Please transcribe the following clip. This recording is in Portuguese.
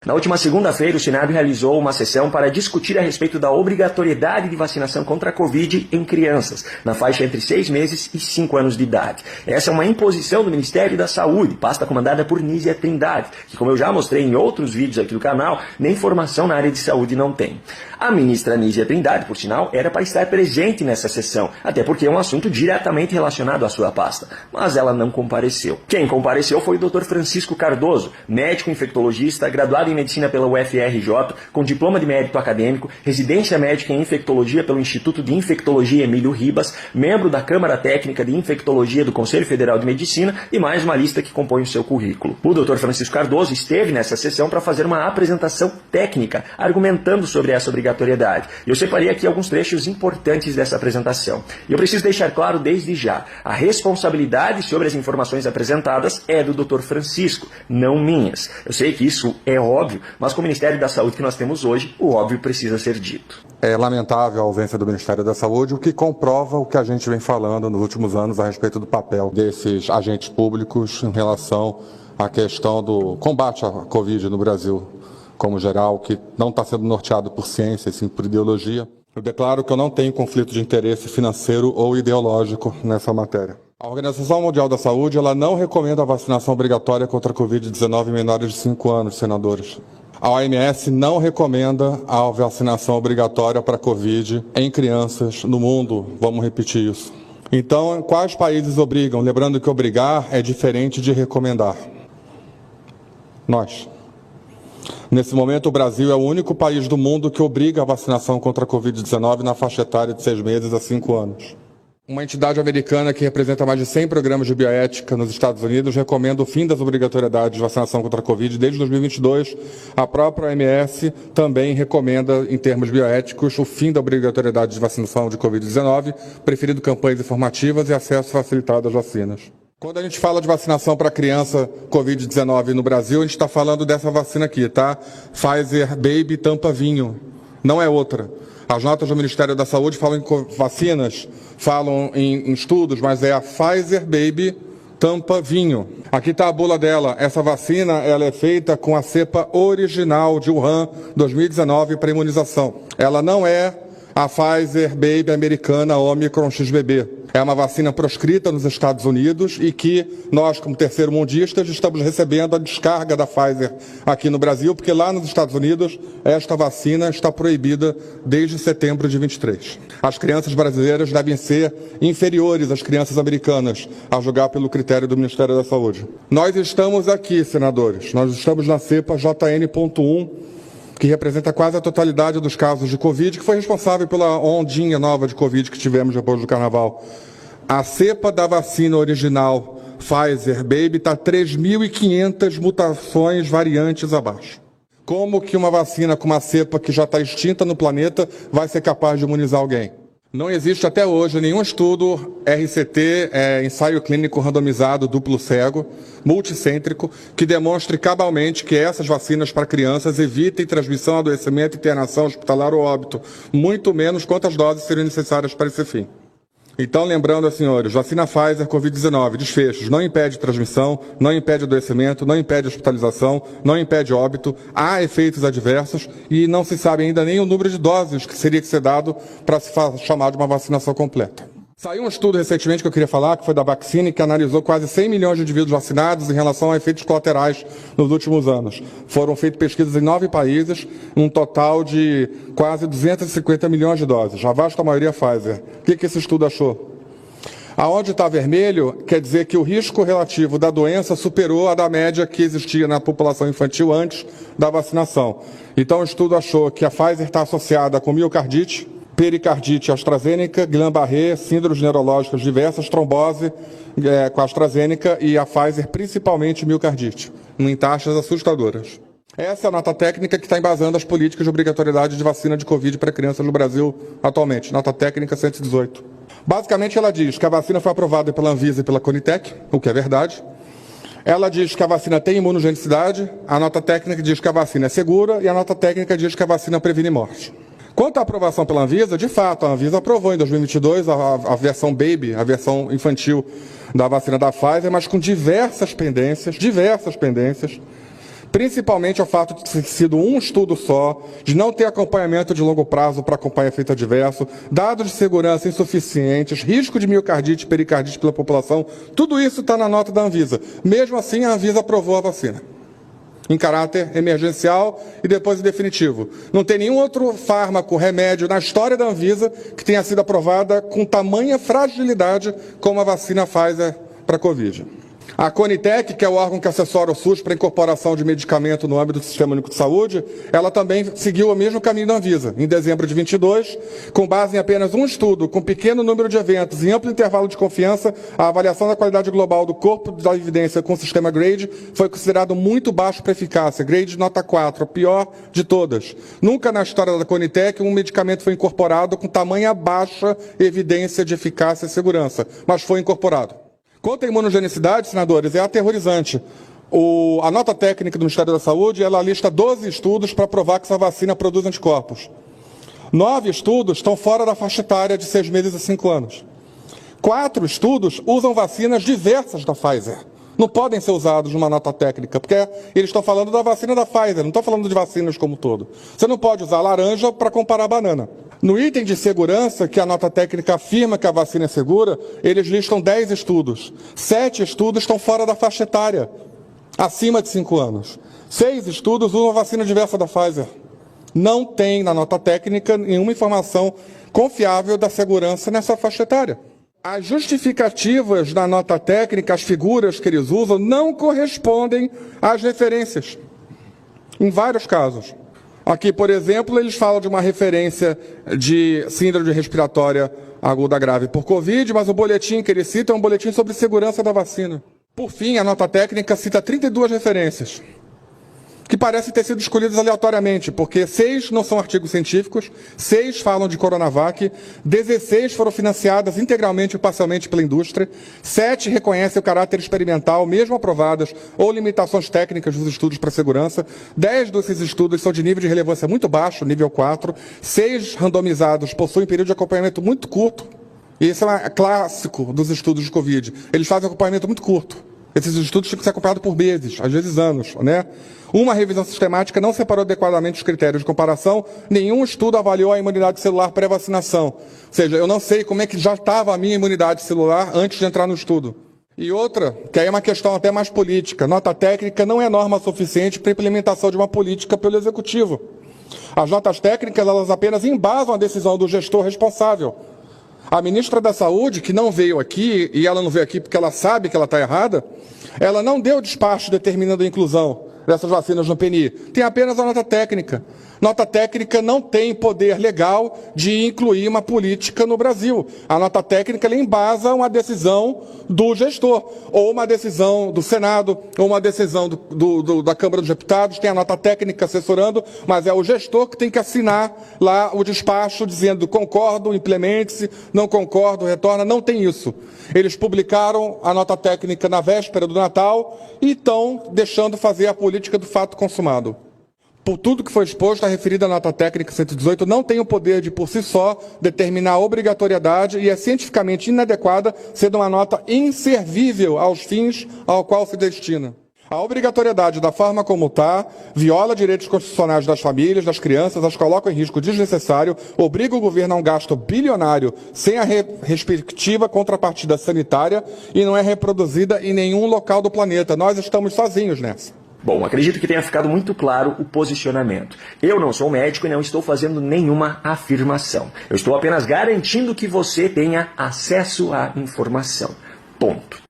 Na última segunda-feira, o Senado realizou uma sessão para discutir a respeito da obrigatoriedade de vacinação contra a Covid em crianças, na faixa entre 6 meses e 5 anos de idade. Essa é uma imposição do Ministério da Saúde, pasta comandada por Nízia Trindade, que, como eu já mostrei em outros vídeos aqui do canal, nem formação na área de saúde não tem. A ministra Nízia Trindade, por sinal, era para estar presente nessa sessão, até porque é um assunto diretamente relacionado à sua pasta, mas ela não compareceu. Quem compareceu foi o Dr. Francisco Cardoso, médico infectologista, graduado em medicina pela UFRJ, com diploma de mérito acadêmico, residência médica em infectologia pelo Instituto de Infectologia Emílio Ribas, membro da Câmara Técnica de Infectologia do Conselho Federal de Medicina e mais uma lista que compõe o seu currículo. O Dr. Francisco Cardoso esteve nessa sessão para fazer uma apresentação técnica, argumentando sobre essa obrigatoriedade. E eu separei aqui alguns trechos importantes dessa apresentação. E eu preciso deixar claro desde já, a responsabilidade sobre as informações apresentadas é do Dr. Francisco, não minhas. Eu sei que isso é óbvio, mas com o Ministério da Saúde que nós temos hoje, o óbvio precisa ser dito. É lamentável a ausência do Ministério da Saúde, o que comprova o que a gente vem falando nos últimos anos a respeito do papel desses agentes públicos em relação à questão do combate à Covid no Brasil, como geral, que não está sendo norteado por ciência, sim por ideologia. Eu declaro que eu não tenho conflito de interesse financeiro ou ideológico nessa matéria. A Organização Mundial da Saúde ela não recomenda a vacinação obrigatória contra a Covid-19 em menores de 5 anos, senadores. A OMS não recomenda a vacinação obrigatória para a Covid em crianças no mundo. Vamos repetir isso. Então, quais países obrigam? Lembrando que obrigar é diferente de recomendar. Nós. Nesse momento, o Brasil é o único país do mundo que obriga a vacinação contra a Covid-19 na faixa etária de 6 meses a 5 anos. Uma entidade americana que representa mais de 100 programas de bioética nos Estados Unidos recomenda o fim das obrigatoriedades de vacinação contra a Covid desde 2022. A própria OMS também recomenda, em termos bioéticos, o fim da obrigatoriedade de vacinação de Covid-19, preferindo campanhas informativas e acesso facilitado às vacinas. Quando a gente fala de vacinação para criança Covid-19 no Brasil, a gente está falando dessa vacina aqui, tá? Pfizer Baby Tampa Vinho, não é outra. As notas do Ministério da Saúde falam em vacinas, falam em estudos, mas é a Pfizer Baby Tampa Vinho. Aqui está a bula dela. Essa vacina ela é feita com a cepa original de Wuhan 2019 para imunização. Ela não é a Pfizer Baby americana Omicron XBB. É uma vacina proscrita nos Estados Unidos e que nós, como terceiro-mundistas, estamos recebendo a descarga da Pfizer aqui no Brasil, porque lá nos Estados Unidos esta vacina está proibida desde setembro de 23. As crianças brasileiras devem ser inferiores às crianças americanas, a julgar pelo critério do Ministério da Saúde. Nós estamos aqui, senadores, nós estamos na cepa JN.1, que representa quase a totalidade dos casos de Covid, que foi responsável pela ondinha nova de Covid que tivemos depois do Carnaval. A cepa da vacina original Pfizer Baby está 3.500 mutações variantes abaixo. Como que uma vacina com uma cepa que já está extinta no planeta vai ser capaz de imunizar alguém? Não existe até hoje nenhum estudo RCT, ensaio clínico randomizado duplo cego, multicêntrico, que demonstre cabalmente que essas vacinas para crianças evitem transmissão, adoecimento, internação hospitalar ou óbito, muito menos quantas doses seriam necessárias para esse fim. Então, lembrando, senhores, vacina Pfizer, Covid-19, desfechos, não impede transmissão, não impede adoecimento, não impede hospitalização, não impede óbito, há efeitos adversos e não se sabe ainda nem o número de doses que seria que ser dado para se chamar de uma vacinação completa. Saiu um estudo recentemente que eu queria falar, que foi da Vaccine, que analisou quase 100 milhões de indivíduos vacinados em relação a efeitos colaterais nos últimos anos. Foram feitas pesquisas em 9 países, um total de quase 250 milhões de doses, a vasta maioria Pfizer. O que esse estudo achou? Aonde está vermelho, quer dizer que o risco relativo da doença superou a da média que existia na população infantil antes da vacinação. Então o estudo achou que a Pfizer está associada com miocardite, pericardite AstraZeneca, Guillain-Barré, síndromes neurológicas diversas, trombose com a AstraZeneca e a Pfizer, principalmente miocardite, em taxas assustadoras. Essa é a nota técnica que está embasando as políticas de obrigatoriedade de vacina de Covid para crianças no Brasil atualmente, nota técnica 118. Basicamente, ela diz que a vacina foi aprovada pela Anvisa e pela Conitec, o que é verdade. Ela diz que a vacina tem imunogenicidade, a nota técnica diz que a vacina é segura e a nota técnica diz que a vacina previne morte. Quanto à aprovação pela Anvisa, de fato, a Anvisa aprovou em 2022 a versão Baby, a versão infantil da vacina da Pfizer, mas com diversas pendências, principalmente ao fato de ter sido um estudo só, de não ter acompanhamento de longo prazo para acompanhar efeito adverso, dados de segurança insuficientes, risco de miocardite e pericardite pela população, tudo isso está na nota da Anvisa. Mesmo assim, a Anvisa aprovou a vacina, em caráter emergencial e depois definitivo. Não tem nenhum outro fármaco, remédio na história da Anvisa que tenha sido aprovada com tamanha fragilidade como a vacina Pfizer para a Covid. A Conitec, que é o órgão que assessora o SUS para a incorporação de medicamento no âmbito do Sistema Único de Saúde, ela também seguiu o mesmo caminho da Anvisa. Em dezembro de 22, com base em apenas um estudo, com pequeno número de eventos e amplo intervalo de confiança, a avaliação da qualidade global do corpo da evidência com o sistema GRADE foi considerado muito baixo para eficácia, GRADE nota 4, a pior de todas. Nunca na história da Conitec um medicamento foi incorporado com tamanha baixa evidência de eficácia e segurança, mas foi incorporado. Quanto à imunogenicidade, senadores, é aterrorizante. A nota técnica do Ministério da Saúde, ela lista 12 estudos para provar que essa vacina produz anticorpos. 9 estudos estão fora da faixa etária de 6 meses a 5 anos. 4 estudos usam vacinas diversas da Pfizer. Não podem ser usados numa nota técnica, porque eles estão falando da vacina da Pfizer, não estão falando de vacinas como um todo. Você não pode usar laranja para comparar banana. No item de segurança, que a nota técnica afirma que a vacina é segura, eles listam 10 estudos. 7 estudos estão fora da faixa etária, acima de 5 anos. 6 estudos usam a vacina diversa da Pfizer. Não tem na nota técnica nenhuma informação confiável da segurança nessa faixa etária. As justificativas da nota técnica, as figuras que eles usam, não correspondem às referências, em vários casos. Aqui, por exemplo, eles falam de uma referência de síndrome respiratória aguda grave por Covid, mas o boletim que eles citam é um boletim sobre segurança da vacina. Por fim, a nota técnica cita 32 referências, que parecem ter sido escolhidas aleatoriamente, porque 6 não são artigos científicos, 6 falam de Coronavac, 16 foram financiadas integralmente ou parcialmente pela indústria, 7 reconhecem o caráter experimental, mesmo aprovadas, ou limitações técnicas dos estudos para segurança, 10 desses estudos são de nível de relevância muito baixo, nível 4, 6 randomizados possuem período de acompanhamento muito curto, e esse é clássico dos estudos de Covid, eles fazem acompanhamento muito curto. Esses estudos têm que ser acompanhados por meses, às vezes anos, né? Uma revisão sistemática não separou adequadamente os critérios de comparação, nenhum estudo avaliou a imunidade celular pré-vacinação. Ou seja, eu não sei como é que já estava a minha imunidade celular antes de entrar no estudo. E outra, que aí é uma questão até mais política, nota técnica não é norma suficiente para a implementação de uma política pelo Executivo. As notas técnicas, elas apenas embasam a decisão do gestor responsável. A ministra da Saúde, que não veio aqui, e ela não veio aqui porque ela sabe que ela está errada, ela não deu despacho determinando a inclusão dessas vacinas no PNI. Tem apenas a nota técnica. Nota técnica não tem poder legal de incluir uma política no Brasil. A nota técnica ela embasa uma decisão do gestor, ou uma decisão do Senado, ou uma decisão da Câmara dos Deputados, tem a nota técnica assessorando, mas é o gestor que tem que assinar lá o despacho dizendo concordo, implemente-se, não concordo, retorna, não tem isso. Eles publicaram a nota técnica na véspera do Natal e estão deixando fazer a política do fato consumado. Por tudo que foi exposto, a referida nota técnica 118 não tem o poder de, por si só, determinar a obrigatoriedade e é cientificamente inadequada, sendo uma nota inservível aos fins ao qual se destina. A obrigatoriedade da forma como está viola direitos constitucionais das famílias, das crianças, as coloca em risco desnecessário, obriga o governo a um gasto bilionário sem a respectiva contrapartida sanitária e não é reproduzida em nenhum local do planeta. Nós estamos sozinhos nessa. Bom, acredito que tenha ficado muito claro o posicionamento. Eu não sou médico e não estou fazendo nenhuma afirmação. Eu estou apenas garantindo que você tenha acesso à informação. Ponto.